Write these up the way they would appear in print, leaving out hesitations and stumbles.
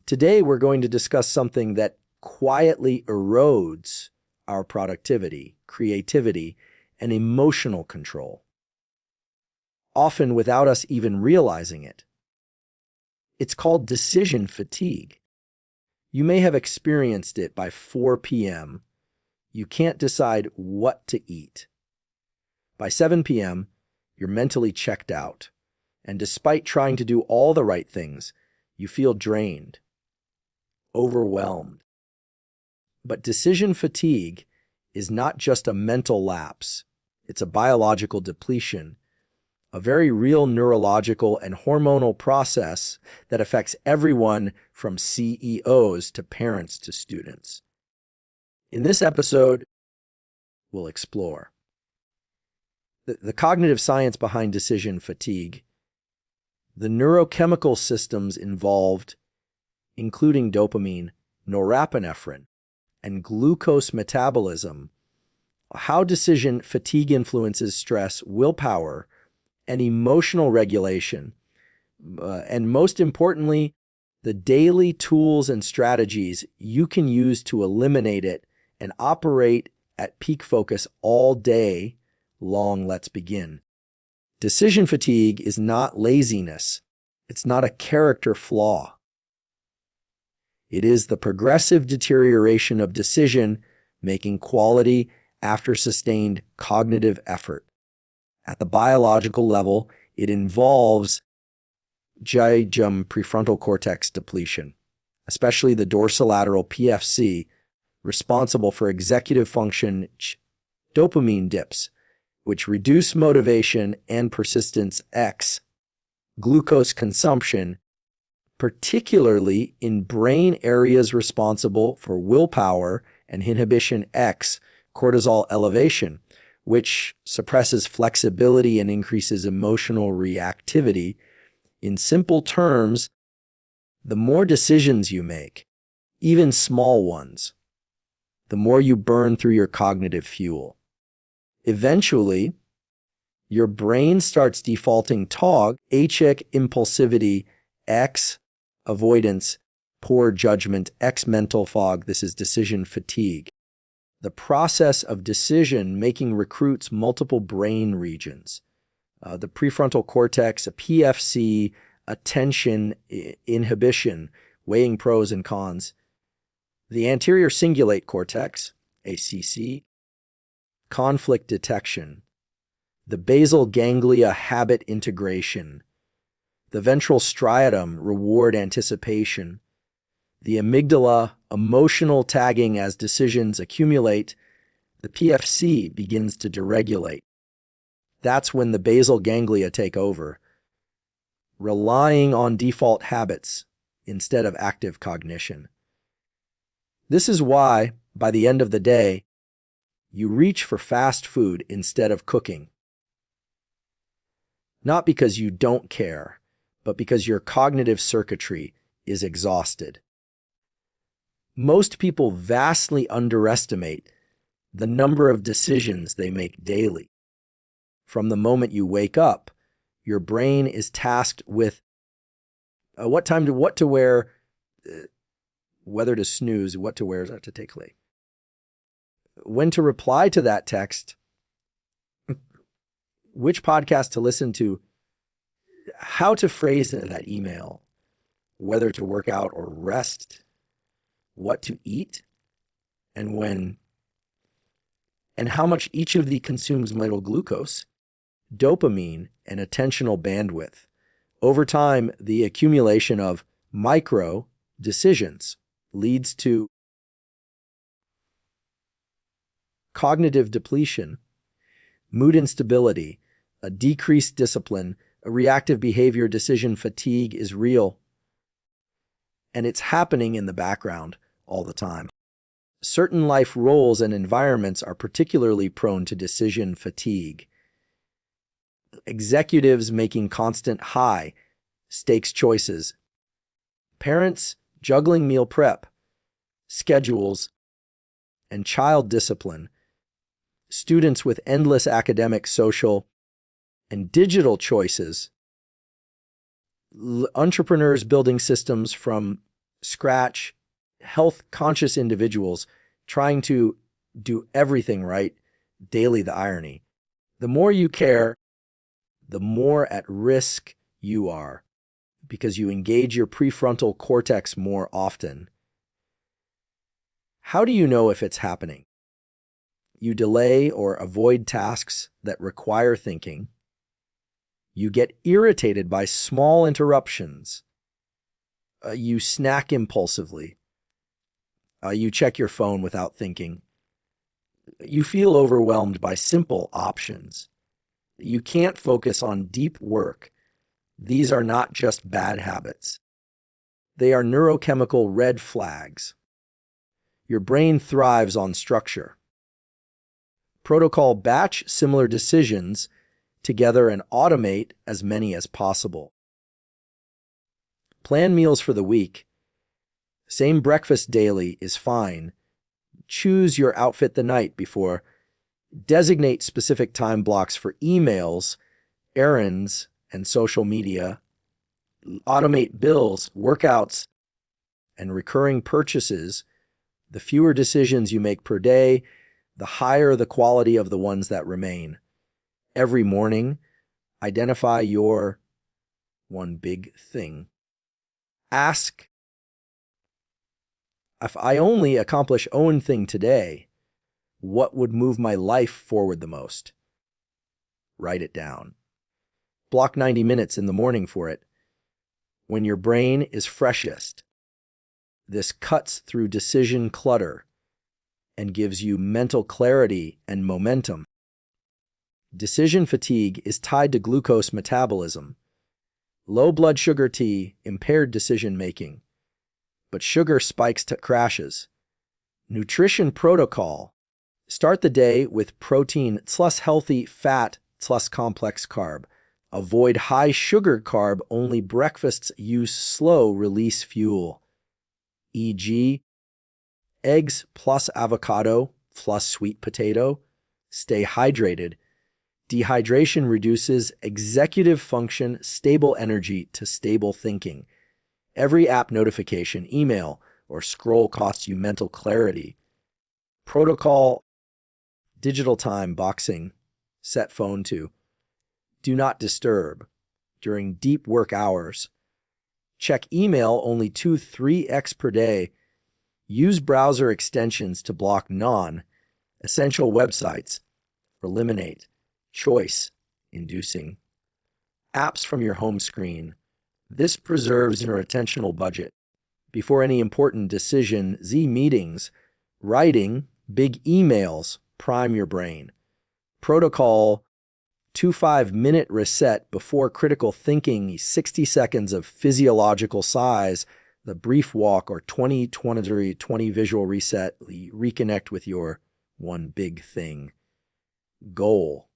Today, we're going to discuss something that quietly erodes our productivity, creativity, and emotional control, often without us even realizing it. It's called decision fatigue. You may have experienced it by 4 p.m. You can't decide what to eat. By 7 p.m., you're mentally checked out, and despite trying to do all the right things, you feel drained, overwhelmed. But decision fatigue is not just a mental lapse. It's a biological depletion, a very real neurological and hormonal process that affects everyone from CEOs to parents to students. In this episode, we'll explore the cognitive science behind decision fatigue, the neurochemical systems involved, including dopamine, norepinephrine, and glucose metabolism, how decision fatigue influences stress, willpower, and emotional regulation, and most importantly, the daily tools and strategies you can use to eliminate it and operate at peak focus all day long. Let's begin. Decision fatigue is not laziness. It's not a character flaw. It is the progressive deterioration of decision-making quality after sustained cognitive effort. At the biological level, it involves prefrontal cortex depletion, especially the dorsolateral PFC, responsible for executive function dopamine dips, which reduce motivation and persistence X, glucose consumption, particularly in brain areas responsible for willpower and inhibition X, cortisol elevation, which suppresses flexibility and increases emotional reactivity. In simple terms, the more decisions you make, even small ones, the more you burn through your cognitive fuel. Eventually, your brain starts defaulting TOG, HIC, impulsivity, X, avoidance, poor judgment, X, mental fog. This is decision fatigue. The process of decision-making recruits multiple brain regions. The prefrontal cortex, a PFC, attention, inhibition, weighing pros and cons. The anterior cingulate cortex, ACC, conflict detection. The basal ganglia, habit integration. The ventral striatum, reward anticipation. The amygdala, emotional tagging as decisions accumulate. The PFC begins to deregulate. That's when the basal ganglia take over, relying on default habits instead of active cognition. This is why, by the end of the day, you reach for fast food instead of cooking. Not because you don't care, but because your cognitive circuitry is exhausted. Most people vastly underestimate the number of decisions they make daily. From the moment you wake up, your brain is tasked with what to wear, whether to snooze, what to wear, to take late, when to reply to that text, which podcast to listen to, how to phrase that email, whether to work out or rest, what to eat, and when, and how much each of these consumes vital glucose, dopamine, and attentional bandwidth. Over time, the accumulation of micro decisions leads to cognitive depletion, mood instability, a decreased discipline, a reactive behavior. Decision fatigue is real, and it's happening in the background all the time. Certain life roles and environments are particularly prone to decision fatigue. Executives making constant high-stakes choices. Parents juggling meal prep, schedules, and child discipline. Students with endless academic, social, and digital choices. Entrepreneurs building systems from scratch health-conscious individuals trying to do everything right, daily the irony. The more you care, the more at risk you are because you engage your prefrontal cortex more often. How do you know if it's happening? You delay or avoid tasks that require thinking. You get irritated by small interruptions. You snack impulsively. You check your phone without thinking. You feel overwhelmed by simple options. You can't focus on deep work. These are not just bad habits. They are neurochemical red flags. Your brain thrives on structure. Protocol batch similar decisions together and automate as many as possible. Plan meals for the week. Same breakfast daily is fine. Choose your outfit the night before. Designate specific time blocks for emails, errands, and social media. Automate bills, workouts, and recurring purchases. The fewer decisions you make per day, the higher the quality of the ones that remain. Every morning, identify your one big thing. Ask, if I only accomplish one thing today, what would move my life forward the most? Write it down. Block 90 minutes in the morning for it. When your brain is freshest, this cuts through decision clutter and gives you mental clarity and momentum. Decision fatigue is tied to glucose metabolism. Low blood sugar T impaired decision making, but sugar spikes to crashes. Nutrition protocol. Start the day with protein plus healthy fat plus complex carb. Avoid high sugar carb only breakfasts. Use slow release fuel, e.g., eggs plus avocado plus sweet potato. Stay hydrated. Dehydration reduces executive function, stable energy to stable thinking. Every app notification, email, or scroll costs you mental clarity. Protocol, digital time boxing, set phone to do not disturb during deep work hours. Check email only 2-3x per day. Use browser extensions to block non-essential websites. Eliminate choice-inducing apps from your home screen. This preserves your attentional budget. Before any important decision, meetings, writing, big emails, prime your brain. Protocol, 2-5-minute reset before critical thinking, 60 seconds of physiological sighs, the brief walk, or 20 visual reset, reconnect with your one big thing. Goal.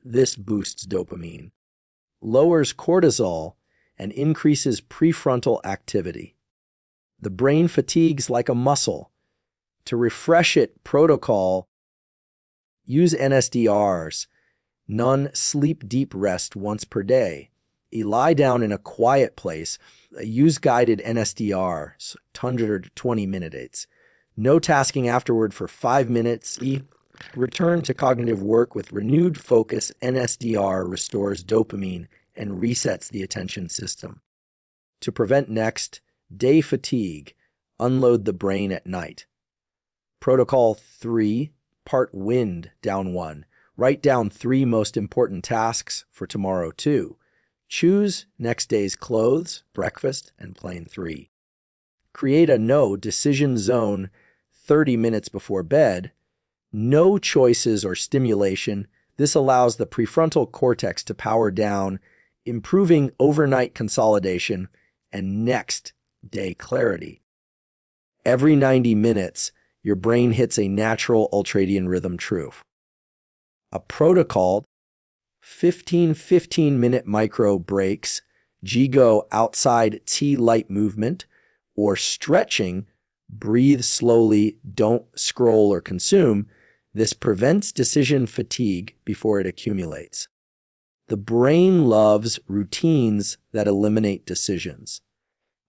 This boosts dopamine, lowers cortisol, and increases prefrontal activity. The brain fatigues like a muscle. To refresh it, protocol, use NSDRs, non-sleep deep rest once per day. Lie down in a quiet place. Use guided NSDR, 120 minutes. No tasking afterward for 5 minutes. Return to cognitive work with renewed focus. NSDR restores dopamine and resets the attention system. To prevent next day fatigue, unload the brain at night. Protocol 3, part wind down 1. Write down 3 most important tasks for tomorrow 2. Choose next day's clothes, breakfast, and plane 3. Create a no decision zone 30 minutes before bed. No choices or stimulation. This allows the prefrontal cortex to power down, improving overnight consolidation and next day clarity. Every 90 minutes, your brain hits a natural ultradian rhythm truth. A protocol, 15-minute micro breaks, go outside light movement, or stretching, breathe slowly, don't scroll or consume. This prevents decision fatigue before it accumulates. The brain loves routines that eliminate decisions.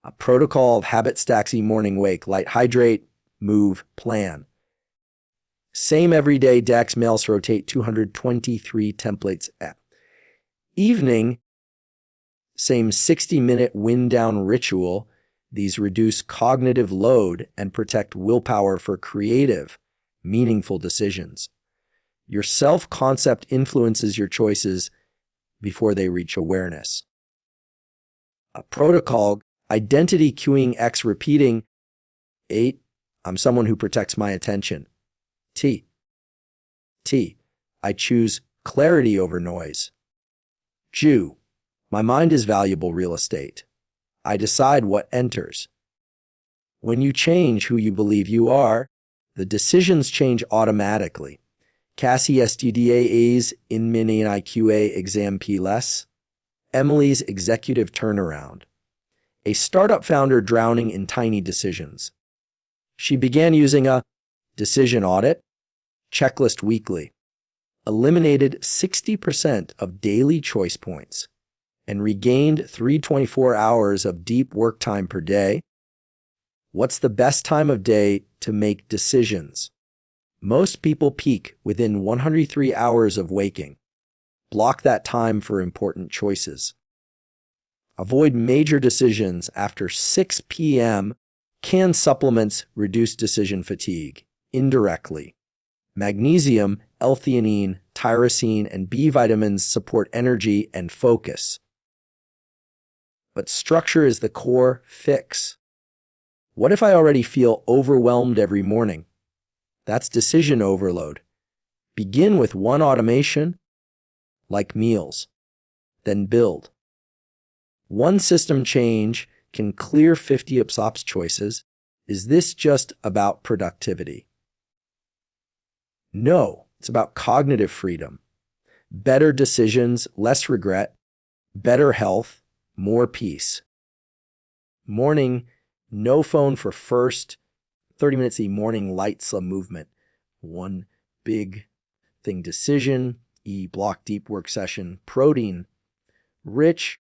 A protocol of habit stacks morning wake, light hydrate, move, plan. Same everyday DAX mails rotate 223 templates. Evening, same 60-minute wind down ritual. These reduce cognitive load and protect willpower for creative, meaningful decisions. Your self-concept influences your choices before they reach awareness. A protocol, identity cueing X repeating. 8. I'm someone who protects my attention. T. I choose clarity over noise. Jew. My mind is valuable real estate. I decide what enters. When you change who you believe you are, the decisions change automatically. Cassie STDA's in mini and IQA exam P less. Emily's executive turnaround. A startup founder drowning in tiny decisions. She began using a decision audit checklist weekly, eliminated 60% of daily choice points, and regained 324 hours of deep work time per day. What's the best time of day to make decisions? Most people peak within 103 hours of waking. Block that time for important choices. Avoid major decisions after 6 p.m. Can supplements reduce decision fatigue? Indirectly. Magnesium, L-theanine, tyrosine, and B vitamins support energy and focus. But structure is the core fix. What if I already feel overwhelmed every morning? That's decision overload. Begin with one automation, like meals, then build. One system change can clear 50 ops choices. Is this just about productivity? No, it's about cognitive freedom. Better decisions, less regret, better health, more peace. Morning, no phone for first 30 minutes of morning light slow movement. One big thing decision, block deep work session, protein, rich,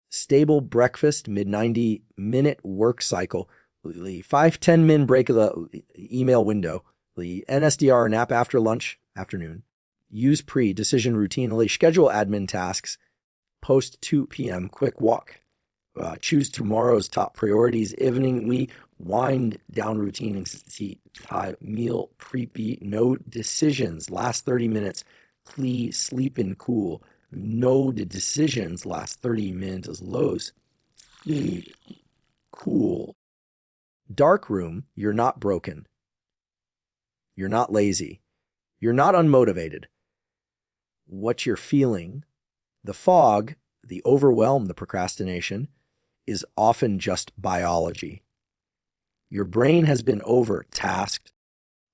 stable breakfast, mid-90 minute work cycle, 5-10 min break of the email window, the NSDR nap after lunch, afternoon, use pre-decision routine, schedule admin tasks, post 2 p.m. quick walk, choose tomorrow's top priorities, evening we wind down routine, meal preppy, no decisions, last 30 minutes, please sleep in cool. No decisions last 30 minutes as lows. Cool. Dark room, you're not broken. You're not lazy. You're not unmotivated. What you're feeling, the fog, the overwhelm, the procrastination, is often just biology. Your brain has been over-tasked,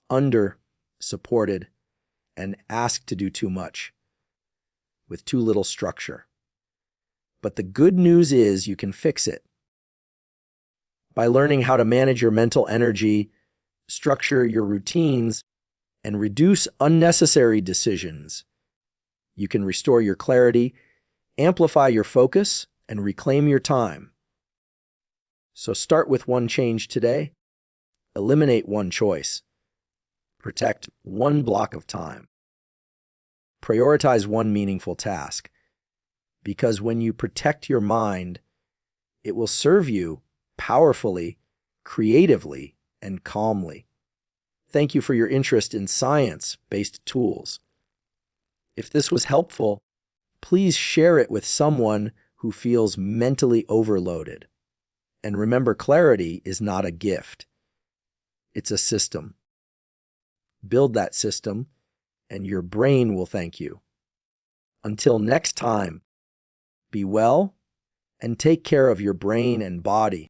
under-supported, and asked to do too much, with too little structure. But the good news is you can fix it. By learning how to manage your mental energy, structure your routines, and reduce unnecessary decisions, you can restore your clarity, amplify your focus, and reclaim your time. So start with one change today. Eliminate one choice. Protect one block of time. Prioritize one meaningful task. Because when you protect your mind, it will serve you powerfully, creatively, and calmly. Thank you for your interest in science-based tools. If this was helpful, please share it with someone who feels mentally overloaded. And remember, clarity is not a gift. It's a system. Build that system, and your brain will thank you. Until next time, be well and take care of your brain and body.